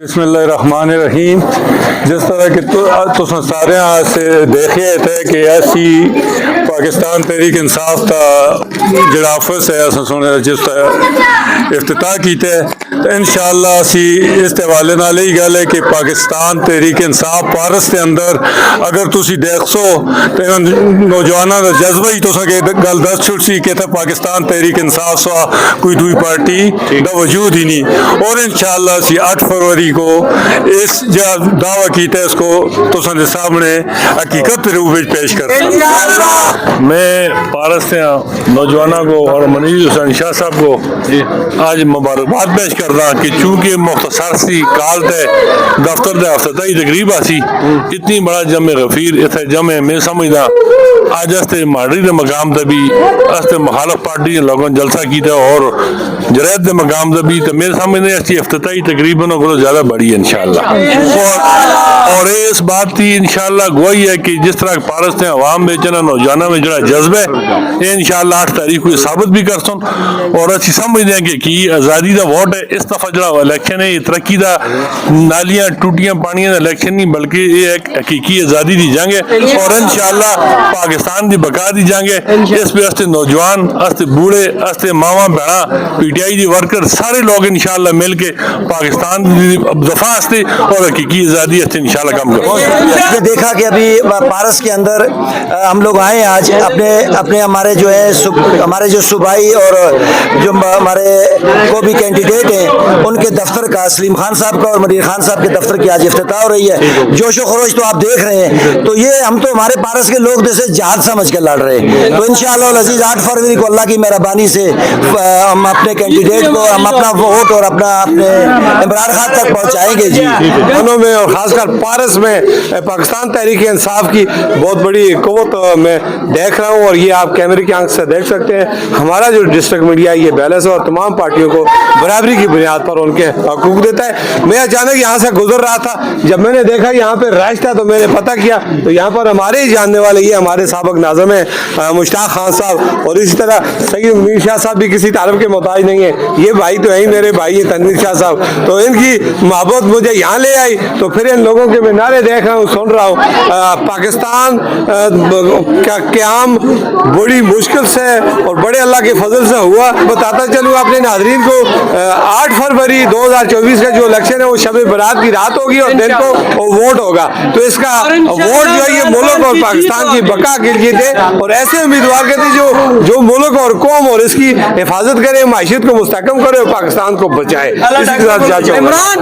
بسم اللہ الرحمن الرحیم. جس طرح کہ تساں سارے سے دیکھے تھے کہ ایسی پاکستان تحریک انصاف کا جڑا آفس ہے اساں سنے جس طرح افتتاح کیتے تو انشاءاللہ اسی اس حوالے نال ہی گل ہے کہ پاکستان تحریک انصاف پارس کے اندر اگر تسی دیکھ سو تو نوجوانوں کا جذبہ ہی تساں کے گل دس چھڑ سی کہ پاکستان تحریک انصاف سوا کوئی دوئی پارٹی دا وجود ہی نہیں. اور انشاءاللہ اسی 8 فروری کو اس جو دعویٰ کیتا ہے اس کو تساں دے سامنے حقیقت روپ میں پیش کرتا ہوں. میں پارس سے نوجوانوں کو اور منیر حسین شاہ صاحب کو آج مبارکباد پیش کرنا کہ چونکہ مختصر سی کال تے دفتر دے افتتاحی تقریب آسی اتنی بڑا جمع غفیر اتنے جمع میں سمجھدا آج استے ماڈری دے مقام تے بھی استے مخالف پارٹی نے لوگوں جلسہ کیتا اور جرائد دے مقام تے بھی تو میرے سامنے اس افتتاحی تقریباً کو زیادہ بڑی ہے انشاءاللہ. اور اس بات کی انشاءاللہ گواہی ہے کہ جس طرح پارس نے عوام میں چنا نوجوانوں میں جڑا جذبہ ہے یہ انشاءاللہ 8 تاریخ کو ثابت بھی کر سن. اور اچھی سمجھتے ہیں کہ آزادی دا ووٹ ہے اس دفعہ جڑا الیکشن ہے یہ ترقی دا نالیاں ٹوٹیاں پانیاں دا الیکشن نہیں بلکہ یہ ایک حقیقی آزادی دی جنگ ہے اور انشاءاللہ پاکستان دی بقا دی جنگ ہے. اس پہ استے نوجوان استے بوڑھے استے ماواں بہنا P T I the worker سارے لوگ انشاءاللہ مل کے پاکستان دی دفاع استے اور حقیقی آزادی استے انشاءاللہ کام کریں. دیکھا کہ ابھی پارس کے اندر ہم لوگ آئے آج اپنے ہمارے جو ہے ہمارے جو صوبائی اور جو ہمارے کو بھی کینڈیڈیٹ ہیں ان کے دفتر کا سلیم خان صاحب کا اور منیر خان صاحب کے دفتر کی آج افتتاح ہو رہی ہے. جوش و خروش تو آپ دیکھ رہے ہیں تو یہ ہم تو ہمارے پارس کے لوگ جیسے جہاد سمجھ کے لڑ رہے ہیں. تو انشاءاللہ العزیز 8 فروری کو اللہ کی مہربانی سے ہم اپنے کینڈیڈیٹ کو ہم اپنا ووٹ اور اپنے عمران خان تک پہنچائیں گے. جی دونوں میں اور خاص کر پارس میں پاکستان تحریک انصاف کی بہت بڑی قوت میں دیکھ رہا ہوں اور یہ آپ کیمرے کی آنکھ سے دیکھ سکتے ہیں. ہمارا جو ڈسٹرکٹ میڈیا یہ بیلنس اور تمام پارٹیوں کو برابری کی بنیاد پر ان کے حقوق دیتا ہے. میں اچانک یہاں سے گزر رہا تھا جب میں نے دیکھا یہاں پہ رش تھا تو میں نے پتہ کیا تو یہاں پر ہمارے ہی جاننے والے یہ ہمارے سابق ناظم ہیں مشتاق خان صاحب اور اسی طرح سید منیر شاہ صاحب بھی کسی تعارف کے محتاج نہیں ہیں. یہ بھائی تو ہیں ہی میرے بھائی تنویر شاہ صاحب تو ان کی محبت مجھے یہاں لے آئی تو پھر ان لوگوں کے میں نعرے دیکھ رہا ہوں سن رہا ہوں. پاکستان کا قیام بڑی مشکل سے اور بڑے اللہ کے فضل سے ہوا. بتاتا چلوں اپنے ناظرین کو 8 فروری 2024 کا جو الیکشن ہے وہ شب برات کی رات ہوگی اور دن کو ووٹ ہوگا. تو اس کا ووٹ جو ہے یہ ملک اور پاکستان کی بقا کے لیے دے اور ایسے امیدوار کے تھے جو ملک اور قوم اور اس کی حفاظت کرے معیشت کو مستحکم کرے اور پاکستان کو بچائے. اسی کے ساتھ عمران